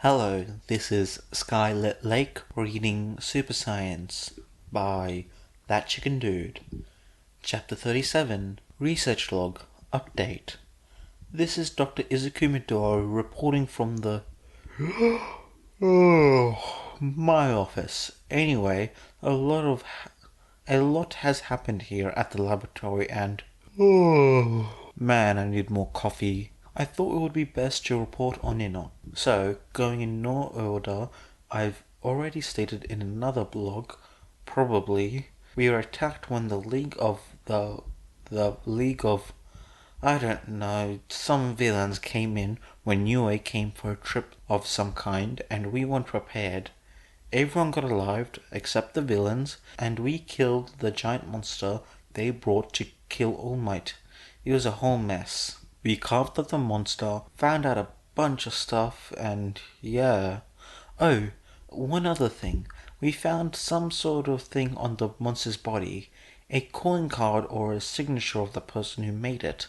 Hello, this is Skylit Lake reading Super Science by That Chicken Dude. Chapter 37, Research Log, Update. This is Dr. Izuku Midori reporting from the my office. Anyway, a lot has happened here at the laboratory and man, I need more coffee. I thought it would be best to report on it on. So, going in no order, I've already stated in another blog, probably, we were attacked when the League of I don't know, some villains came in when UA came for a trip of some kind and we weren't prepared. Everyone got alive except the villains, and we killed the giant monster they brought to kill All Might. It was a whole mess. We carved up the monster, found out a bunch of stuff, and yeah. Oh, one other thing. We found some sort of thing on the monster's body. A calling card or a signature of the person who made it,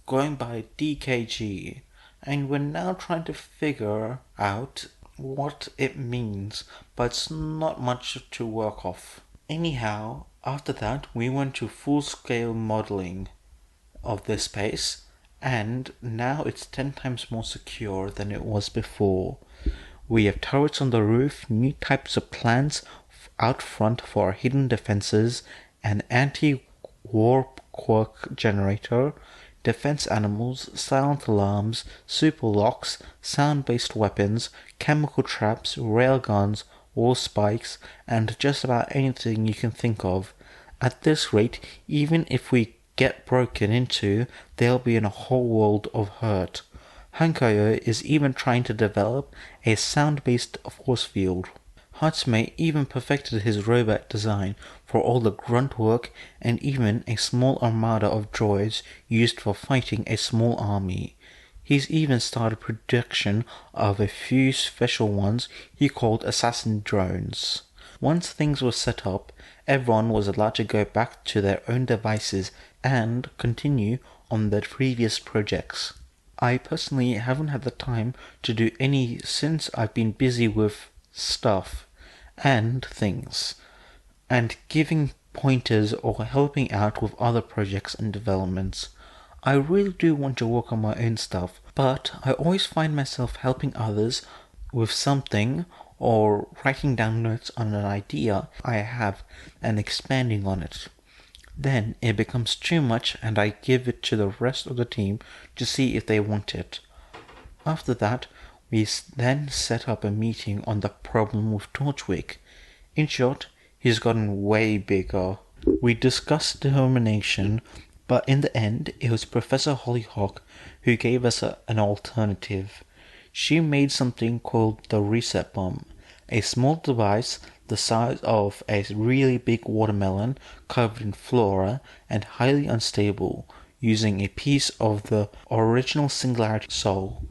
going by DKG. And we're now trying to figure out what it means, but it's not much to work off. Anyhow, after that we went to full-scale modeling of this space, and now it's 10 times more secure than it was before. We have turrets on the roof, new types of plants out front for our hidden defenses, an anti-warp quirk generator, defense animals, silent alarms, super locks, sound-based weapons, chemical traps, railguns, wall spikes, and just about anything you can think of. At this rate, even if we get broken into, they'll be in a whole world of hurt. Hankoyo is even trying to develop a sound-based force field. Hatsume even perfected his robot design for all the grunt work and even a small armada of droids used for fighting a small army. He's even started production of a few special ones he called assassin drones. Once things were set up, everyone was allowed to go back to their own devices and continue on their previous projects. I personally haven't had the time to do any since I've been busy with stuff and things, and giving pointers or helping out with other projects and developments. I really do want to work on my own stuff, but I always find myself helping others with something or writing down notes on an idea I have and expanding on it. Then it becomes too much and I give it to the rest of the team to see if they want it. After that, we then set up a meeting on the problem with Torchwick. In short, he's gotten way bigger. We discussed determination, but in the end, it was Professor Hollyhock who gave us an alternative. She made something called the reset bomb, a small device the size of a really big watermelon covered in flora and highly unstable, using a piece of the original Singularity soul.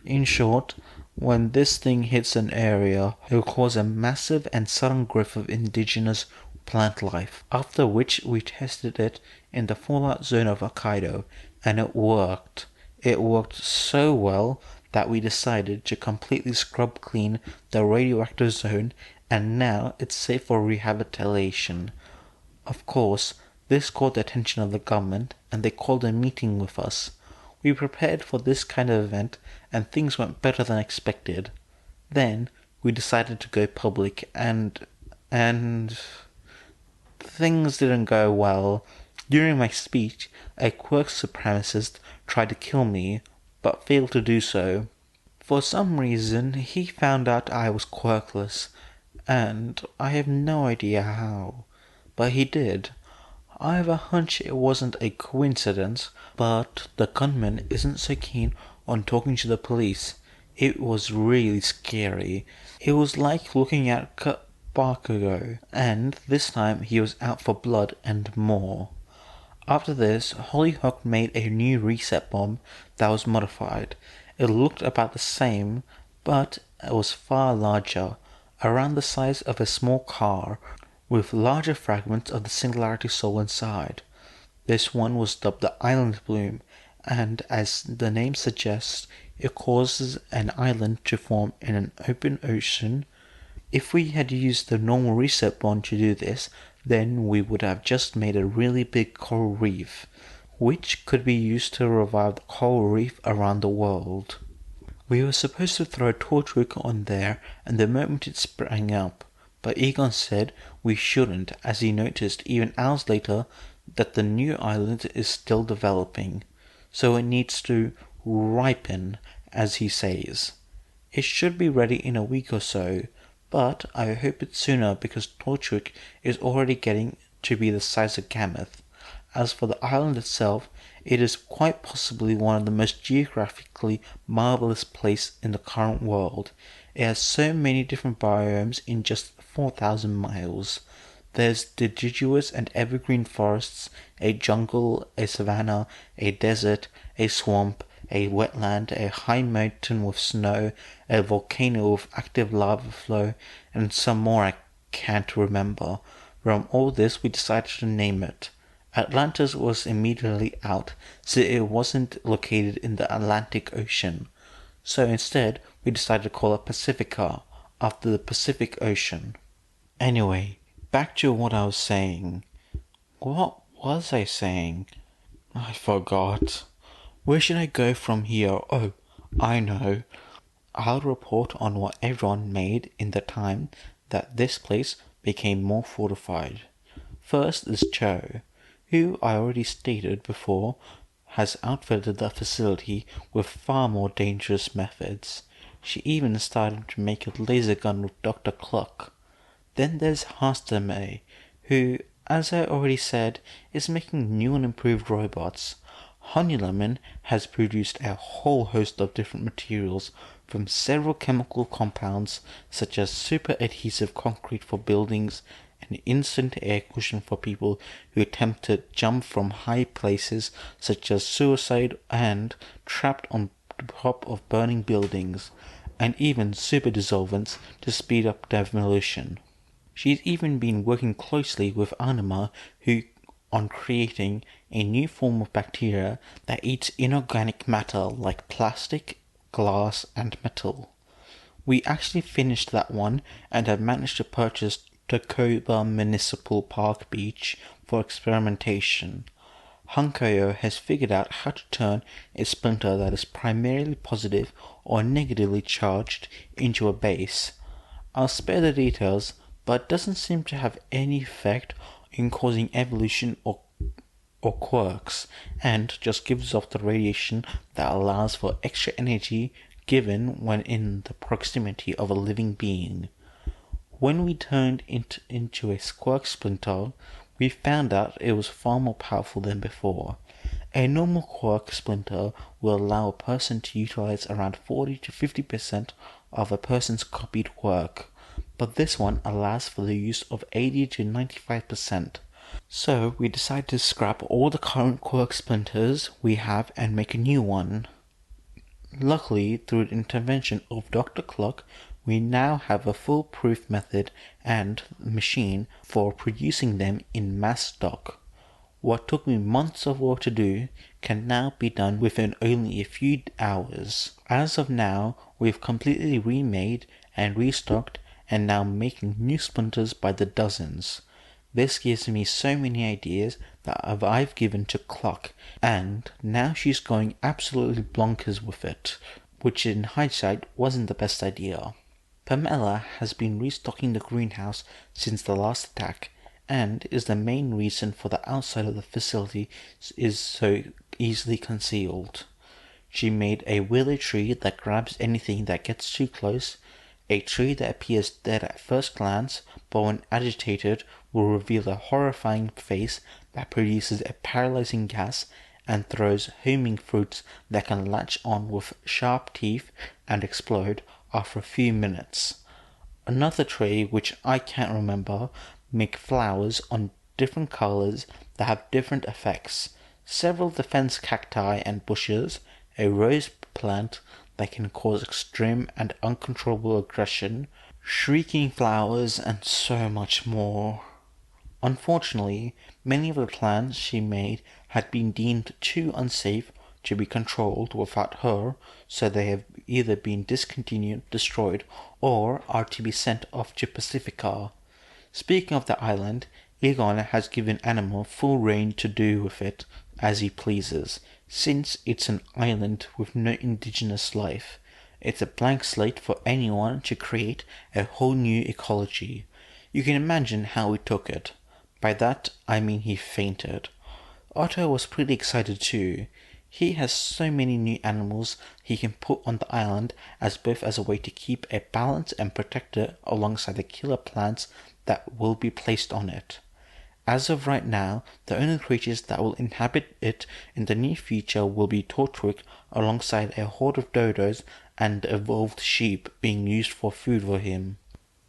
In short, when this thing hits an area, it will cause a massive and sudden growth of indigenous plant life, after which we tested it in the fallout zone of Hokkaido, and it worked. It worked so well that we decided to completely scrub clean the radioactive zone, and now it's safe for rehabilitation. Of course, this caught the attention of the government, and they called a meeting with us. We prepared for this kind of event, and things went better than expected. Then, we decided to go public, and things didn't go well. During my speech, a quirk supremacist tried to kill me, but failed to do so. For some reason, he found out I was quirkless, and I have no idea how, but he did. I have a hunch it wasn't a coincidence, but the gunman isn't so keen on talking to the police. It was really scary. It was like looking at Bakugo, and this time he was out for blood and more. After this, Hollyhock made a new reset bomb that was modified. It looked about the same, but it was far larger, around the size of a small car, with larger fragments of the Singularity Soul inside. This one was dubbed the Island Bloom, and as the name suggests, it causes an island to form in an open ocean. If we had used the normal reset bond to do this, then we would have just made a really big coral reef, which could be used to revive the coral reef around the world. We were supposed to throw Torchwick on there and the moment it sprang up, but Egon said we shouldn't, as he noticed even hours later that the new island is still developing, so it needs to ripen, as he says. It should be ready in a week or so, but I hope it's sooner because Torchwick is already getting to be the size of Gammoth. As for the island itself, it is quite possibly one of the most geographically marvelous places in the current world. It has so many different biomes in just 4,000 miles. There's deciduous and evergreen forests, a jungle, a savanna, a desert, a swamp, a wetland, a high mountain with snow, a volcano with active lava flow, and some more I can't remember. From all this we decided to name it. Atlantis was immediately out, so it wasn't located in the Atlantic Ocean. So instead, we decided to call it Pacifica, after the Pacific Ocean. Anyway, back to what I was saying. What was I saying? I forgot. Where should I go from here? Oh, I know. I'll report on what everyone made in the time that this place became more fortified. First is Cho, who I already stated before has outfitted the facility with far more dangerous methods. She even started to make a laser gun with Dr. Cluck. Then there's Hastame, who, as I already said, is making new and improved robots. Honeylemon has produced a whole host of different materials from several chemical compounds such as super adhesive concrete for buildings, an instant air cushion for people who attempt to jump from high places such as suicide and trapped on top of burning buildings, and even super dissolvents to speed up demolition. She's even been working closely with Anima on creating a new form of bacteria that eats inorganic matter like plastic, glass, and metal. We actually finished that one and have managed to purchase Takoba Municipal Park Beach for experimentation. Hankoyo has figured out how to turn a splinter that is primarily positive or negatively charged into a base. I'll spare the details, but it doesn't seem to have any effect in causing evolution or quirks, and just gives off the radiation that allows for extra energy given when in the proximity of a living being. When we turned into a quark splinter, we found out it was far more powerful than before. A normal quark splinter will allow a person to utilize around 40 to 50% of a person's copied quark, but this one allows for the use of 80 to 95%. So we decided to scrap all the current quark splinters we have and make a new one. Luckily, through the intervention of Dr. Cluck, we now have a foolproof method and machine for producing them in mass stock. What took me months of work to do can now be done within only a few hours. As of now, we've completely remade and restocked and now making new splinters by the dozens. This gives me so many ideas that I've given to Cluck, and now she's going absolutely bonkers with it, which in hindsight wasn't the best idea. Pamela has been restocking the greenhouse since the last attack, and is the main reason for the outside of the facility is so easily concealed. She made a willow tree that grabs anything that gets too close, a tree that appears dead at first glance, but when agitated will reveal a horrifying face that produces a paralyzing gas and throws homing fruits that can latch on with sharp teeth and explode after a few minutes. Another tree, which I can't remember, make flowers on different colors that have different effects, several defense cacti and bushes, a rose plant that can cause extreme and uncontrollable aggression, shrieking flowers, and so much more. Unfortunately, many of the plants she made had been deemed too unsafe to be controlled without her, so they have either been discontinued, destroyed, or are to be sent off to Pacifica. Speaking of the island, Egon has given Animal full reign to do with it as he pleases, since it's an island with no indigenous life. It's a blank slate for anyone to create a whole new ecology. You can imagine how he took it. By that, I mean he fainted. Otto was pretty excited too. He has so many new animals he can put on the island as both as a way to keep a balance and protect it alongside the killer plants that will be placed on it. As of right now, the only creatures that will inhabit it in the near future will be Tortwick alongside a horde of dodos and evolved sheep being used for food for him.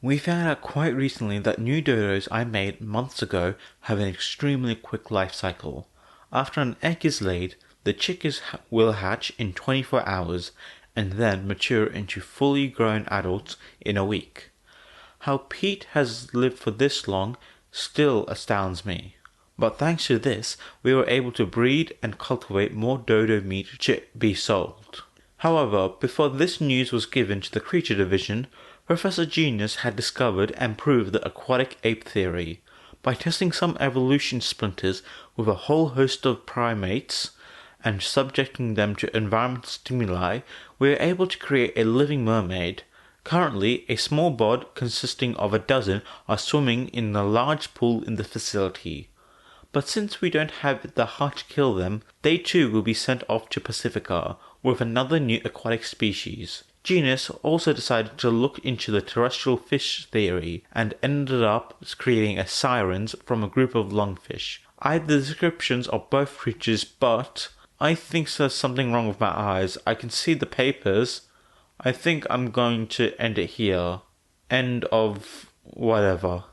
We found out quite recently that new dodos I made months ago have an extremely quick life cycle. After an egg is laid, the chickens will hatch in 24 hours and then mature into fully grown adults in a week. How Pete has lived for this long still astounds me. But thanks to this, we were able to breed and cultivate more dodo meat to be sold. However, before this news was given to the creature division, Professor Genius had discovered and proved the aquatic ape theory. By testing some evolution splinters with a whole host of primates and subjecting them to environmental stimuli, we were able to create a living mermaid. Currently, a small bod consisting of a dozen are swimming in a large pool in the facility. But since we don't have the heart to kill them, they too will be sent off to Pacifica with another new aquatic species. Genius also decided to look into the terrestrial fish theory and ended up creating a sirens from a group of lungfish. I had the descriptions of both creatures, but I think there's something wrong with my eyes. I can see the papers. I think I'm going to end it here. End of whatever.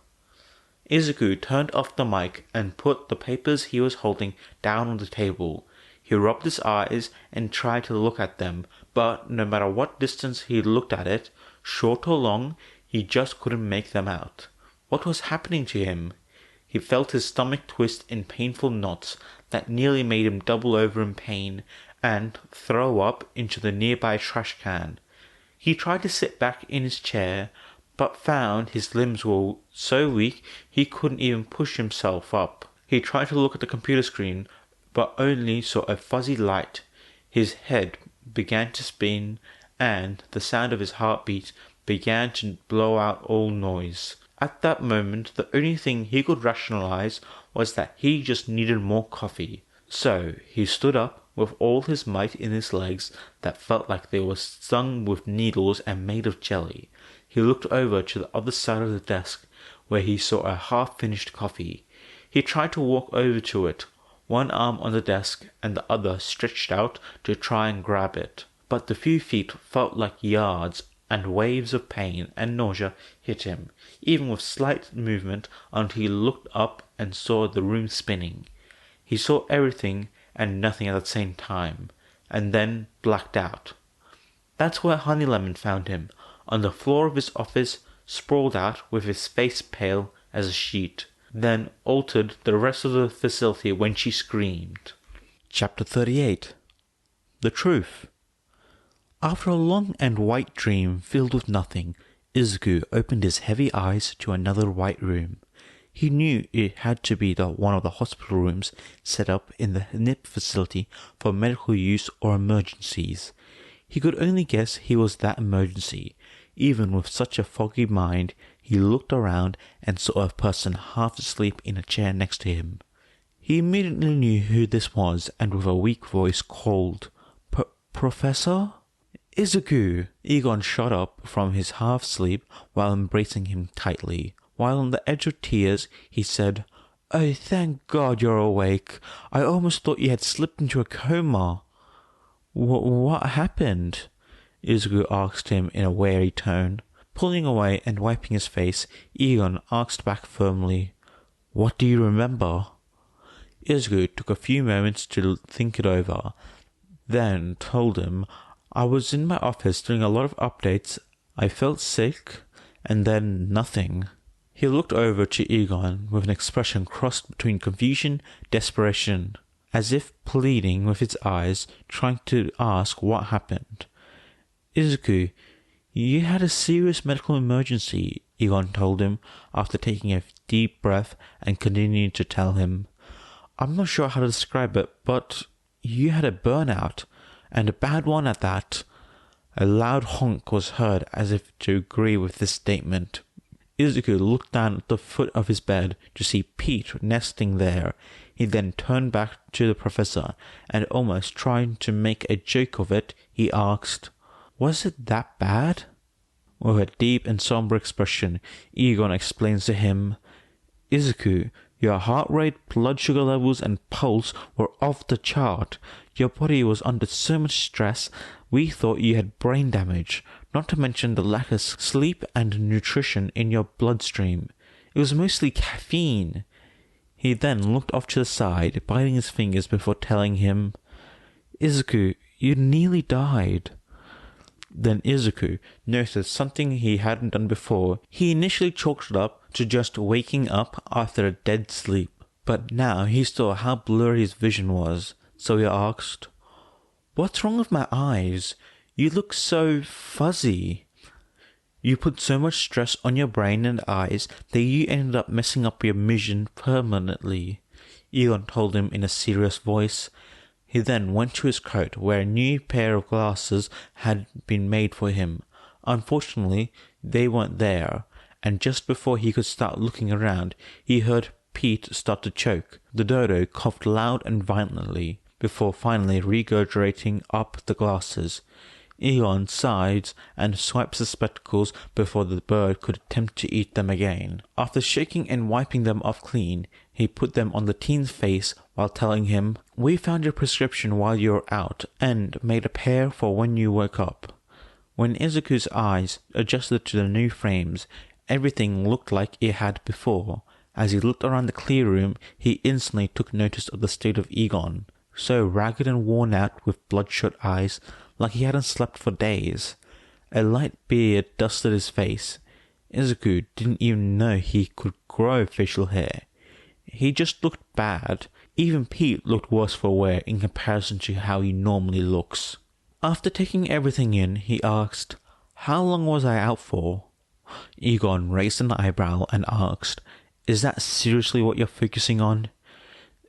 Izuku turned off the mic and put the papers he was holding down on the table. He rubbed his eyes and tried to look at them, but no matter what distance he looked at it, short or long, he just couldn't make them out. What was happening to him? He felt his stomach twist in painful knots that nearly made him double over in pain and throw up into the nearby trash can. He tried to sit back in his chair, but found his limbs were so weak he couldn't even push himself up. He tried to look at the computer screen, but only saw a fuzzy light. His head began to spin, and the sound of his heartbeat began to blow out all noise. At that moment, the only thing he could rationalize was that he just needed more coffee. So he stood up with all his might in his legs that felt like they were stung with needles and made of jelly. He looked over to the other side of the desk, where he saw a half-finished coffee. He tried to walk over to it, one arm on the desk and the other stretched out to try and grab it. But the few feet felt like yards, and waves of pain and nausea hit him, even with slight movement, until he looked up and saw the room spinning. He saw everything and nothing at the same time, and then blacked out. That's where Honey Lemon found him, on the floor of his office, sprawled out with his face pale as a sheet, then altered the rest of the facility when she screamed. Chapter 38. The Truth. After a long and white dream filled with nothing, Izuku opened his heavy eyes to another white room. He knew it had to be one of the hospital rooms set up in the NIP facility for medical use or emergencies. He could only guess he was that emergency. Even with such a foggy mind, he looked around and saw a person half asleep in a chair next to him. He immediately knew who this was and with a weak voice called, Professor? Izuku! Egon shot up from his half-sleep while embracing him tightly. While on the edge of tears, he said, "Oh, thank God you're awake. I almost thought you had slipped into a coma." What happened?" Izuku asked him in a wary tone. Pulling away and wiping his face, Egon asked back firmly, "What do you remember?" Izuku took a few moments to think it over, then told him, "I was in my office doing a lot of updates. I felt sick, and then nothing." He looked over to Egon with an expression crossed between confusion, desperation. as if pleading with its eyes, trying to ask what happened. Izuku, you had a serious medical emergency, Egon told him after taking a deep breath and continuing to tell him. I'm not sure how to describe it, but you had a burnout, and a bad one at that. A loud honk was heard as if to agree with this statement. Izuku looked down at the foot of his bed to see Pete nesting there. He then turned back to the professor, and almost trying to make a joke of it, he asked, Was it that bad? With a deep and somber expression, Egon explains to him, Izuku, your heart rate, blood sugar levels, and pulse were off the chart. Your body was under so much stress, we thought you had brain damage, not to mention the lack of sleep and nutrition in your bloodstream. It was mostly caffeine. He then looked off to the side, biting his fingers before telling him, Izuku, you nearly died. Then Izuku noticed something he hadn't done before. He initially chalked it up to just waking up after a dead sleep, but now he saw how blurry his vision was, so he asked, What's wrong with my eyes? You look so fuzzy. You put so much stress on your brain and eyes that you ended up messing up your vision permanently, Egon told him in a serious voice. He then went to his coat where a new pair of glasses had been made for him. Unfortunately, they weren't there, and just before he could start looking around, he heard Pete start to choke. The dodo coughed loud and violently, before finally regurgitating up the glasses. Egon sighed and swiped the spectacles before the bird could attempt to eat them again. After shaking and wiping them off clean, he put them on the teen's face while telling him, We found your prescription while you were out and made a pair for when you woke up. When Izuku's eyes adjusted to the new frames, everything looked like it had before. As he looked around the clear room, he instantly took notice of the state of Egon, so ragged and worn out with bloodshot eyes, like he hadn't slept for days. A light beard dusted his face. Izuku didn't even know he could grow facial hair. He just looked bad. Even Pete looked worse for wear in comparison to how he normally looks. After taking everything in, he asked, How long was I out for? Egon raised an eyebrow and asked, Is that seriously what you're focusing on?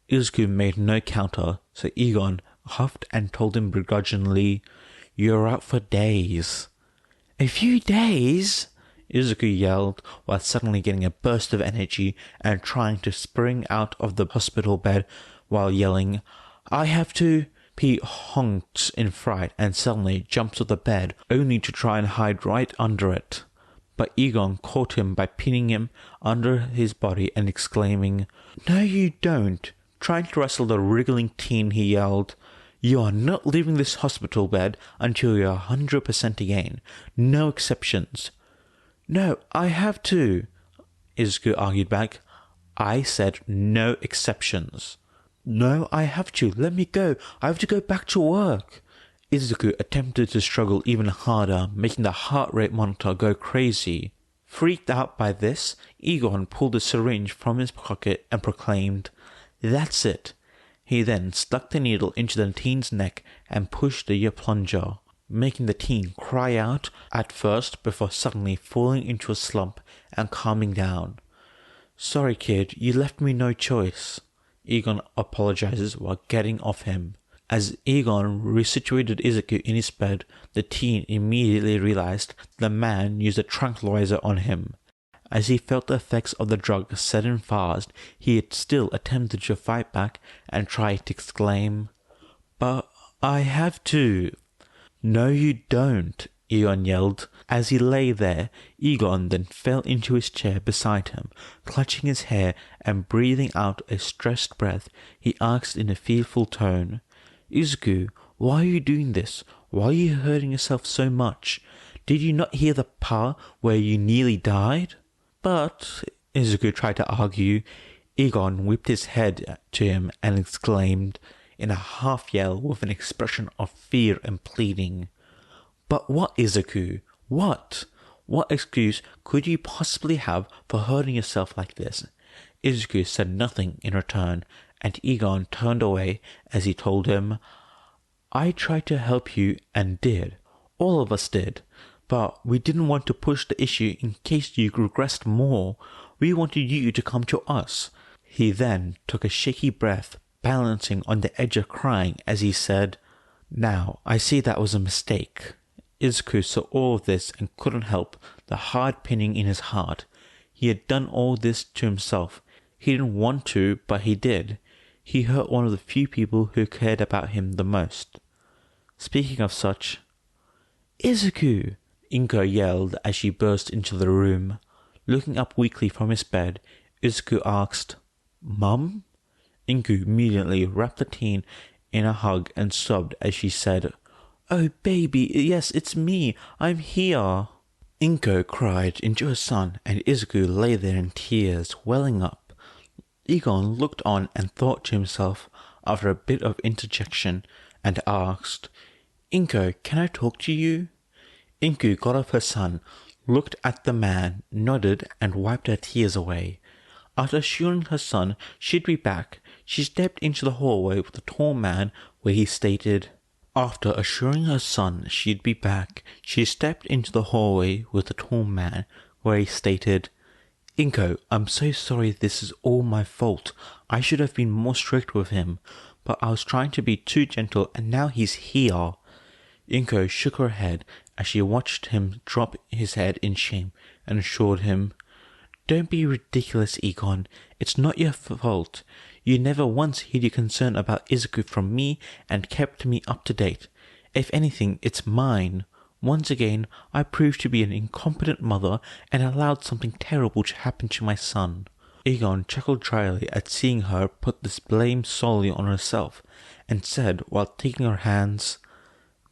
Izuku made no counter, so Egon huffed and told him begrudgingly, You're out for days. A few days? Izuku yelled while suddenly getting a burst of energy and trying to spring out of the hospital bed while yelling, I have to... Pete honked in fright and suddenly jumped off the bed, only to try and hide right under it. But Egon caught him by pinning him under his body and exclaiming, No you don't. Trying to wrestle the wriggling teen, he yelled, You are not leaving this hospital bed until you're 100% again. No exceptions. No, I have to, Izuku argued back. I said no exceptions. No, I have to. Let me go. I have to go back to work. Izuku attempted to struggle even harder, making the heart rate monitor go crazy. Freaked out by this, Egon pulled a syringe from his pocket and proclaimed, That's it. He then stuck the needle into the teen's neck and pushed the plunger, making the teen cry out at first before suddenly falling into a slump and calming down. Sorry kid, you left me no choice. Egon apologizes while getting off him. As Egon resituated Izuku in his bed, the teen immediately realized the man used a tranquilizer on him. As he felt the effects of the drug set in fast, he had still attempted to fight back and tried to exclaim, But I have to. No you don't, Egon yelled. As he lay there, Egon then fell into his chair beside him, clutching his hair and breathing out a stressed breath. He asked in a fearful tone, Izuku, why are you doing this? Why are you hurting yourself so much? Did you not hear the part where you nearly died? But, Izuku tried to argue. Egon whipped his head to him and exclaimed, in a half-yell with an expression of fear and pleading, But what, Izuku? What? What excuse could you possibly have for hurting yourself like this? Izuku said nothing in return, and Egon turned away as he told him, I tried to help you and did. All of us did. But we didn't want to push the issue in case you regressed more. We wanted you to come to us. He then took a shaky breath, balancing on the edge of crying as he said, Now, I see that was a mistake. Izuku saw all of this and couldn't help the hard pinning in his heart. He had done all this to himself. He didn't want to, but he did. He hurt one of the few people who cared about him the most. Speaking of such, Izuku! Inko yelled as she burst into the room. Looking up weakly from his bed, Izuku asked, Mum? Inko immediately wrapped the teen in a hug and sobbed as she said, Oh baby, yes, it's me, I'm here. Inko cried into her son and Izuku lay there in tears, welling up. Egon looked on and thought to himself after a bit of interjection and asked, Inko, can I talk to you? Inko got off her son, looked at the man, nodded and wiped her tears away. After assuring her son she'd be back, she stepped into the hallway with the tall man where he stated, After assuring her son she'd be back, she stepped into the hallway with the tall man where he stated, Inko, I'm so sorry this is all my fault. I should have been more strict with him, but I was trying to be too gentle and now he's here. Inko shook her head as she watched him drop his head in shame and assured him, Don't be ridiculous, Egon. It's not your fault. You never once hid your concern about Izuku from me and kept me up to date. If anything, it's mine. Once again, I proved to be an incompetent mother and allowed something terrible to happen to my son. Egon chuckled dryly at seeing her put this blame solely on herself, and said while taking her hands,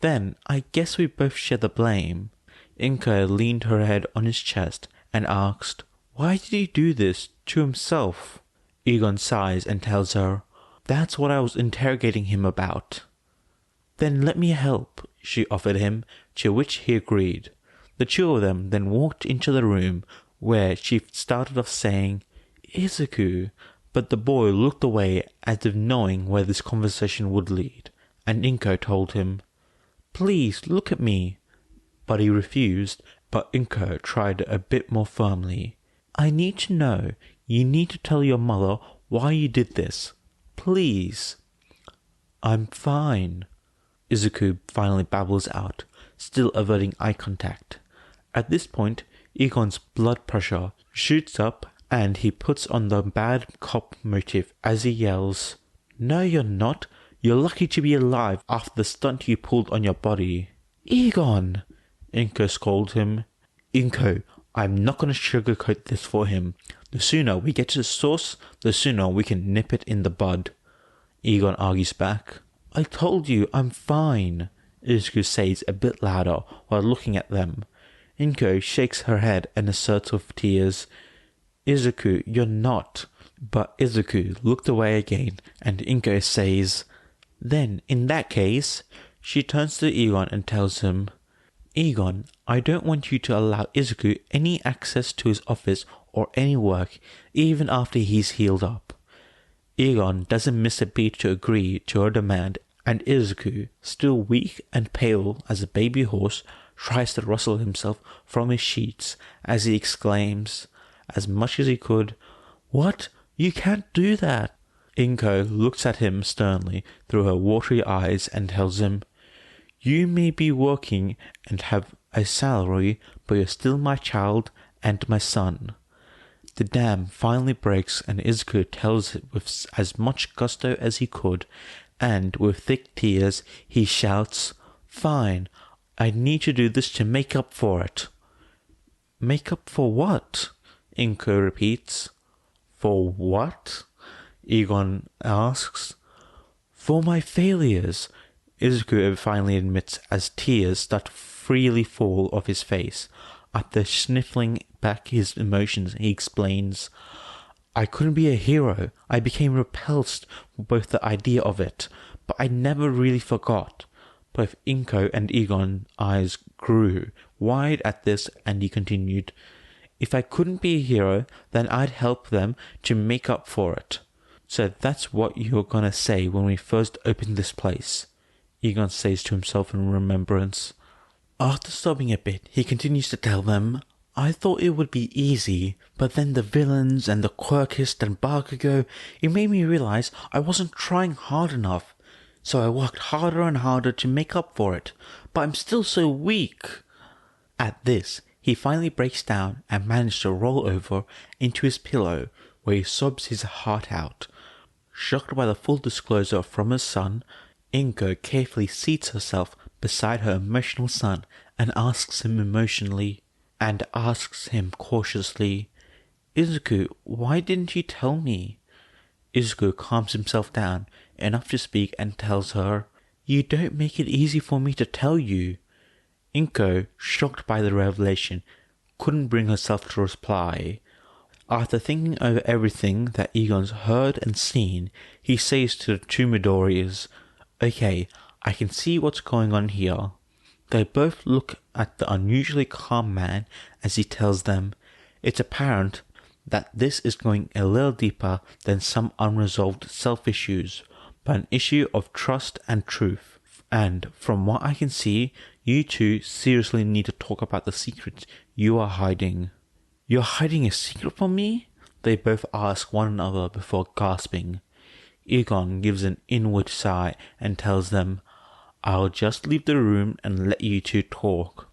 Then I guess we both share the blame. Inka leaned her head on his chest and asked, Why did he do this to himself? Egon sighs and tells her, That's what I was interrogating him about. Then let me help, she offered him, to which he agreed. The two of them then walked into the room, where she started off saying, Izuku, but the boy looked away as if knowing where this conversation would lead, and Inko told him, Please look at me. But he refused, but Inko tried a bit more firmly. I need to know. You need to tell your mother why you did this. Please. I'm fine. Izuku finally babbles out, still averting eye contact. At this point, Egon's blood pressure shoots up and he puts on the bad cop motif as he yells, No, you're not. You're lucky to be alive after the stunt you pulled on your body. Egon! Inko scolded him. Inko, I'm not going to sugarcoat this for him. The sooner we get to the source, the sooner we can nip it in the bud. Egon argues back. I told you I'm fine, Izuku says a bit louder while looking at them. Inko shakes her head and asserts with tears, Izuku, you're not. But Izuku looked away again and Inko says, Then, in that case, she turns to Egon and tells him, Egon, I don't want you to allow Izuku any access to his office or any work, even after he's healed up. Egon doesn't miss a beat to agree to her demand, and Izuku, still weak and pale as a baby horse, tries to rustle himself from his sheets as he exclaims, as much as he could, What? You can't do that! Inko looks at him sternly through her watery eyes and tells him, You may be working and have a salary, but you're still my child and my son. The dam finally breaks and Izuku tells it with as much gusto as he could, and with thick tears he shouts, Fine, I need to do this to make up for it. Make up for what? Inko repeats. For what? Egon asks. For my failures, Izuku finally admits as tears start to freely fall off his face. After sniffling back his emotions, he explains, I couldn't be a hero. I became repulsed with both the idea of it, but I never really forgot. Both Inko and Egon's eyes grew wide at this, and he continued, If I couldn't be a hero, then I'd help them to make up for it. So that's what you're gonna say when we first opened this place, Egon says to himself in remembrance. After stopping a bit, he continues to tell them, I thought it would be easy, but then the villains and the quirkist and Bakugo, it made me realize I wasn't trying hard enough. So I worked harder and harder to make up for it, but I'm still so weak. At this, he finally breaks down and manages to roll over into his pillow, where he sobs his heart out. Shocked by the full disclosure from his son, Inko carefully seats herself beside her emotional son and asks him cautiously, Izuku, why didn't you tell me? Izuku calms himself down enough to speak and tells her, You don't make it easy for me to tell you. Inko, shocked by the revelation, couldn't bring herself to reply. After thinking over everything that Egon's heard and seen, he says to the two Midoriyas, Okay, I can see what's going on here. They both look at the unusually calm man as he tells them, It's apparent that this is going a little deeper than some unresolved self-issues, but an issue of trust and truth. And from what I can see, you two seriously need to talk about the secrets you are hiding. You're hiding a secret from me? They both ask one another before gasping. Egon gives an inward sigh and tells them, I'll just leave the room and let you two talk.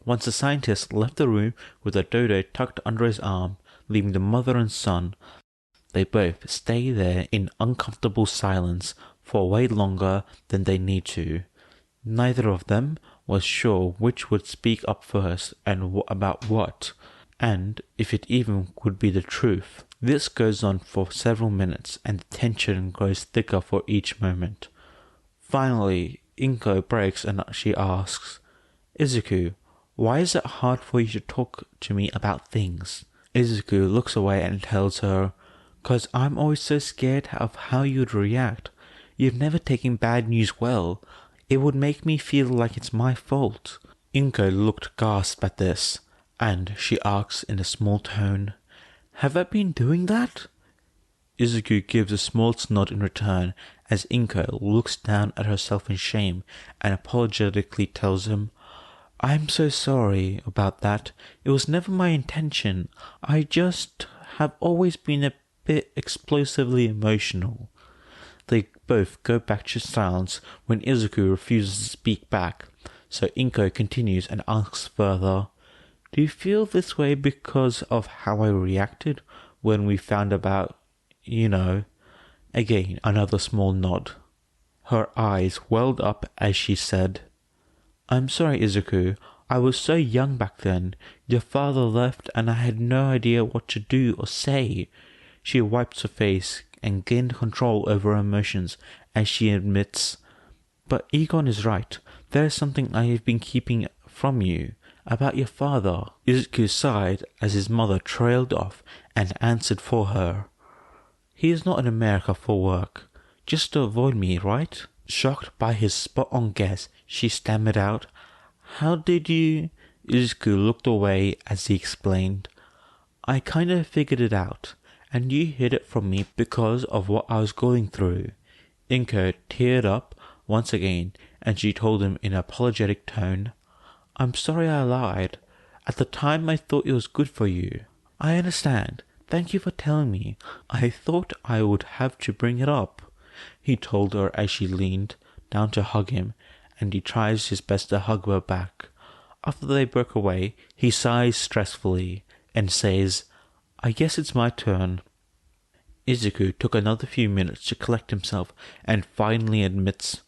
Once the scientist left the room with the dodo tucked under his arm, leaving the mother and son, they both stay there in uncomfortable silence for way longer than they need to. Neither of them was sure which would speak up first and about what, and if it even would be the truth. This goes on for several minutes, and the tension grows thicker for each moment. Finally, Inko breaks and she asks, Izuku, why is it hard for you to talk to me about things? Izuku looks away and tells her, 'Cause I'm always so scared of how you'd react. You've never taken bad news well. It would make me feel like it's my fault. Inko looked gasped at this, and she asks in a small tone, Have I been doing that? Izuku gives a small nod in return as Inko looks down at herself in shame and apologetically tells him, I'm so sorry about that. It was never my intention. I just have always been a bit explosively emotional. They both go back to silence when Izuku refuses to speak back, so Inko continues and asks further, Do you feel this way because of how I reacted when we found about, Again, another small nod. Her eyes welled up as she said, I'm sorry, Izuku. I was so young back then. Your father left and I had no idea what to do or say. She wipes her face and gained control over her emotions as she admits, But Egon is right. There is something I have been keeping from you about your father. Izuku sighed as his mother trailed off and answered for her. He is not in America for work, just to avoid me, right? Shocked by his spot-on guess, she stammered out, How did you... Izuku looked away as he explained, I kind of figured it out, and you hid it from me because of what I was going through. Inko teared up once again, and she told him in an apologetic tone, I'm sorry I lied. At the time I thought it was good for you. I understand. Thank you for telling me. I thought I would have to bring it up, he told her as she leaned down to hug him, and he tries his best to hug her back. After they broke away, he sighs stressfully and says, I guess it's my turn. Izuku took another few minutes to collect himself and finally admits,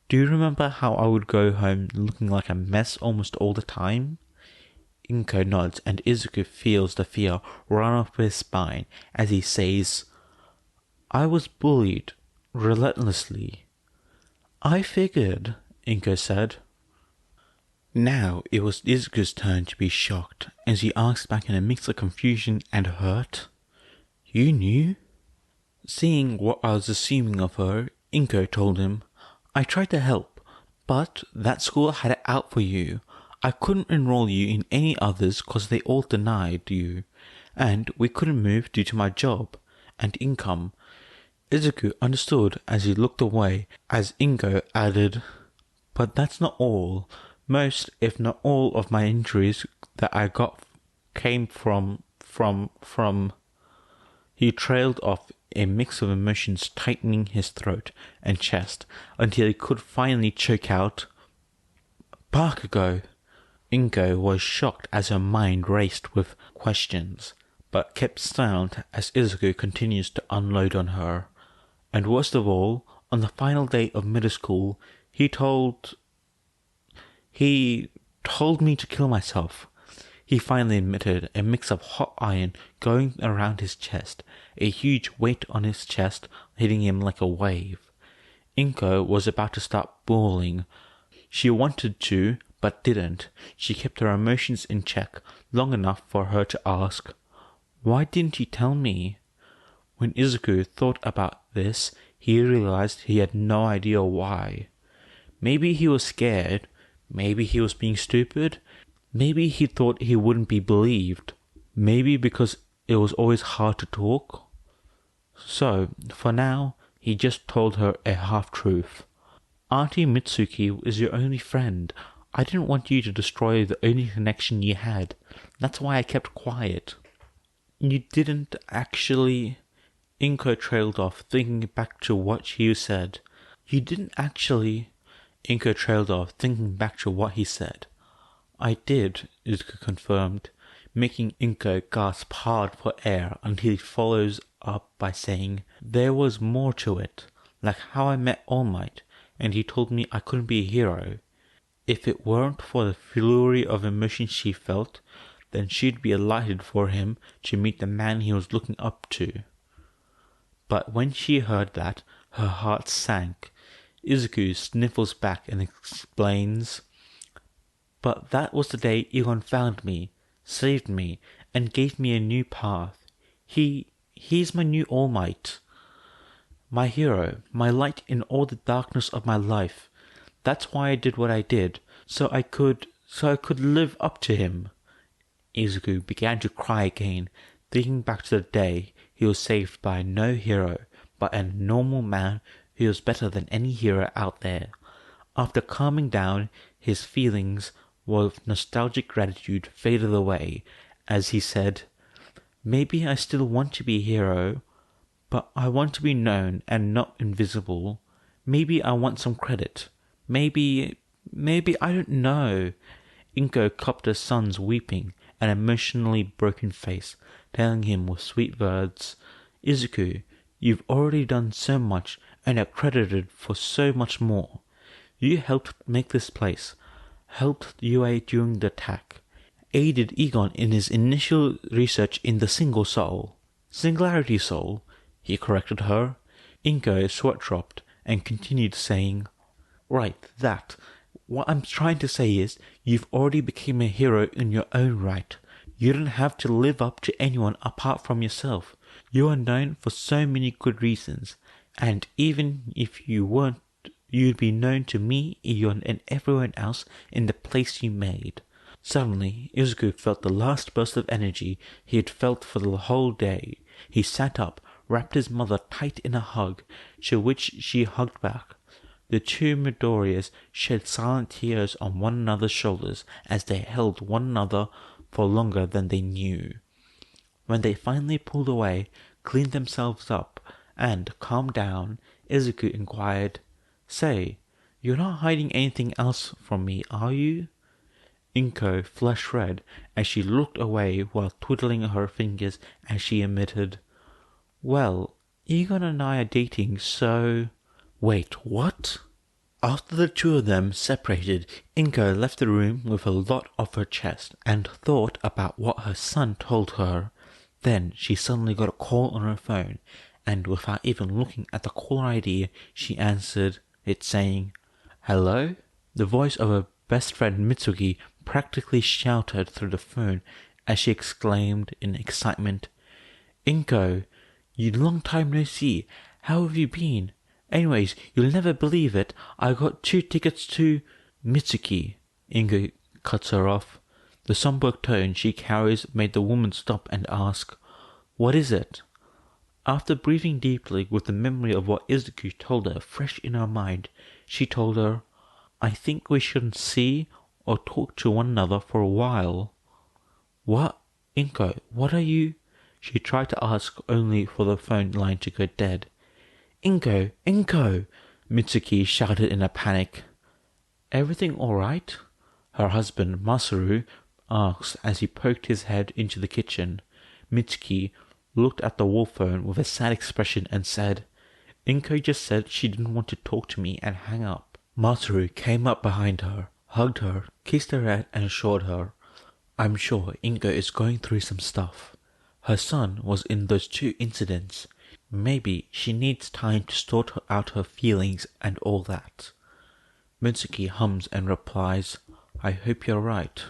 Do you remember how I would go home looking like a mess almost all the time? Inko nods and Izuku feels the fear run up his spine as he says, I was bullied relentlessly. I figured, Inko said. Now it was Izuku's turn to be shocked as he asked back in a mix of confusion and hurt, You knew? Seeing what I was assuming of her, Inko told him, I tried to help, but that school had it out for you. I couldn't enroll you in any others because they all denied you, and we couldn't move due to my job and income. Izuku understood as he looked away, as Ingo added, "But that's not all. Most, if not all, of my injuries that I got came from... He trailed off, a mix of emotions tightening his throat and chest until he could finally choke out, "Bakugo!" Ingo was shocked as her mind raced with questions, but kept silent as Izuku continues to unload on her. And worst of all, on the final day of middle school, he told me to kill myself. He finally admitted, a mix of hot iron going around his chest, a huge weight on his chest hitting him like a wave. Inko was about to start bawling. She wanted to, but didn't. She kept her emotions in check long enough for her to ask, "Why didn't you tell me?" When Izuku thought about this, he realized he had no idea why. Maybe he was scared. Maybe he was being stupid. Maybe he thought he wouldn't be believed. Maybe because it was always hard to talk. So, for now, he just told her a half-truth. "Auntie Mitsuki is your only friend. I didn't want you to destroy the only connection you had. That's why I kept quiet." "You didn't actually..." Inko trailed off, thinking back to what he said. "You didn't actually..." Inko trailed off, thinking back to what he said. "I did," Izuku confirmed, making Inko gasp hard for air until he follows up by saying, "There was more to it, like how I met All Might, and he told me I couldn't be a hero. If it weren't for the flurry of emotion she felt, then she'd be delighted for him to meet the man he was looking up to." But when she heard that, her heart sank. Izuku sniffles back and explains, "But that was the day Egon found me, saved me, and gave me a new path. He's my new All Might. My hero, my light in all the darkness of my life. That's why I did what I did, so I could live up to him." Izuku began to cry again, thinking back to the day he was saved by no hero, but a normal man who was better than any hero out there. After calming down, his feelings of nostalgic gratitude faded away, as he said, "Maybe I still want to be a hero, but I want to be known and not invisible. Maybe I want some credit. Maybe I don't know." Inko cupped her son's weeping and emotionally broken face, telling him with sweet words, "Izuku, you've already done so much and are credited for so much more. You helped make this place, helped UA during the attack, aided Egon in his initial research in the Singularity Soul," he corrected her. Inko's sweat dropped and continued saying, "Right, that. What I'm trying to say is, you've already become a hero in your own right. You don't have to live up to anyone apart from yourself. You are known for so many good reasons, and even if you weren't, you'd be known to me, Eon, and everyone else in the place you made." Suddenly, Izuku felt the last burst of energy he had felt for the whole day. He sat up, wrapped his mother tight in a hug, to which she hugged back. The two Midoriyas shed silent tears on one another's shoulders as they held one another for longer than they knew. When they finally pulled away, cleaned themselves up, and calmed down, Izuku inquired, "Say, you're not hiding anything else from me, are you?" Inko flushed red as she looked away while twiddling her fingers as she admitted, "Well, Egon and I are dating, so..." "Wait, what?" After the two of them separated, Inko left the room with a lot off her chest and thought about what her son told her. Then she suddenly got a call on her phone, and without even looking at the caller ID, she answered it saying, "Hello?" The voice of her best friend Mitsuki practically shouted through the phone as she exclaimed in excitement, "Inko, you long time no see. How have you been? Anyways, you'll never believe it. I got 2 tickets to..." "Mitsuki," Ingo cuts her off. The somber tone she carries made the woman stop and ask, "What is it?" After breathing deeply with the memory of what Izuku told her fresh in her mind, she told her, "I think we shouldn't see or talk to one another for a while." "What? Inko, what are you?" She tried to ask only for the phone line to go dead. "Inko! Inko!" Mitsuki shouted in a panic. "Everything alright?" her husband Masaru asked as he poked his head into the kitchen. Mitsuki looked at the wall phone with a sad expression and said, "Inko just said she didn't want to talk to me and hang up." Masaru came up behind her, hugged her, kissed her head and assured her, "I'm sure Inko is going through some stuff. Her son was in those 2 incidents. Maybe she needs time to sort out her feelings and all that." Mitsuki hums and replies, "I hope you're right."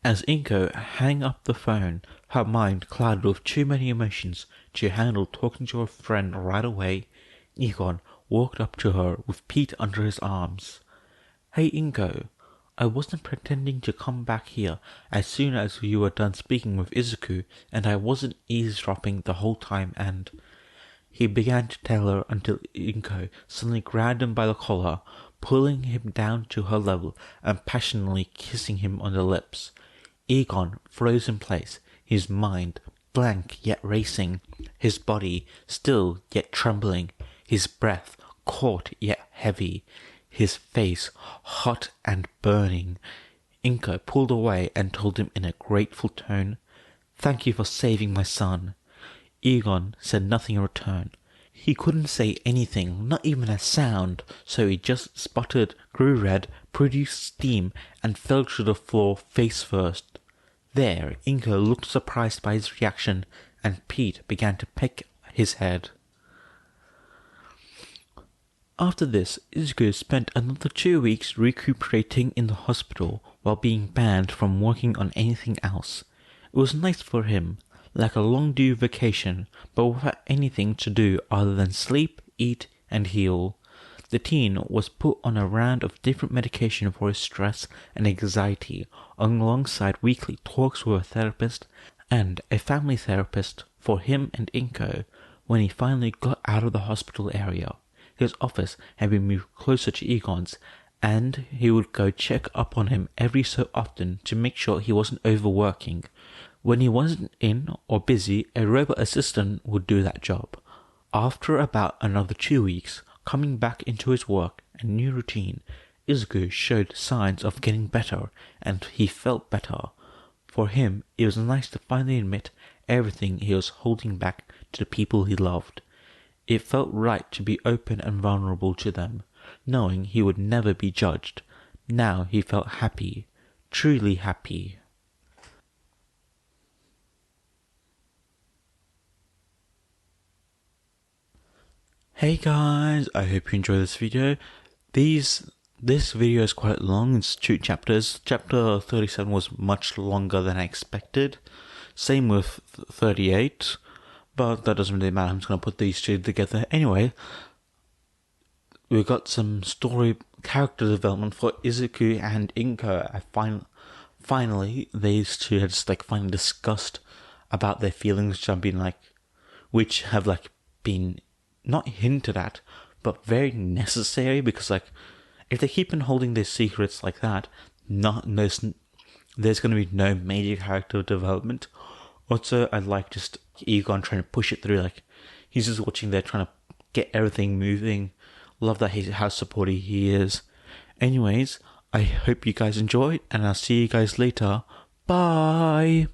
As Inko hung up the phone, her mind clouded with too many emotions to handle talking to her friend right away. Egon walked up to her with Pete under his arms. "Hey Inko, I wasn't pretending to come back here as soon as you were done speaking with Izuku, and I wasn't eavesdropping the whole time and—" He began to tell her until Inko suddenly grabbed him by the collar, pulling him down to her level and passionately kissing him on the lips. Egon froze in place, his mind blank yet racing, his body still yet trembling, his breath caught yet heavy, his face hot and burning. Inko pulled away and told him in a grateful tone, "Thank you for saving my son." Egon said nothing in return. He couldn't say anything, not even a sound, so he just sputtered, grew red, produced steam, and fell to the floor face first. There, Inko looked surprised by his reaction, and Pete began to peck his head. After this, Izuku spent another 2 weeks recuperating in the hospital while being banned from working on anything else. It was nice for him, like a long due vacation, but without anything to do other than sleep, eat, and heal. The teen was put on a round of different medication for his stress and anxiety, alongside weekly talks with a therapist and a family therapist for him and Inko. When he finally got out of the hospital area, his office had been moved closer to Egon's, and he would go check up on him every so often to make sure he wasn't overworking. When he wasn't in or busy, a robot assistant would do that job. After about another 2 weeks, coming back into his work and new routine, Izuku showed signs of getting better, and he felt better. For him, it was nice to finally admit everything he was holding back to the people he loved. It felt right to be open and vulnerable to them, knowing he would never be judged. Now he felt happy, truly happy. Hey guys, I hope you enjoy this video. This video is quite long, it's 2 chapters. Chapter 37 was much longer than I expected. Same with 38, but that doesn't really matter, I'm just going to put these 2 together. Anyway, we got some story character development for Izuku and Inko. Finally, these 2 had just finally discussed about their feelings, which have been not hinted at, but very necessary, because if they keep on holding their secrets like that, there's going to be no major character development. Also, I like just Egon trying to push it through, he's just watching there trying to get everything moving. Love that how supportive he is. Anyways, I hope you guys enjoyed, and I'll see you guys later. Bye!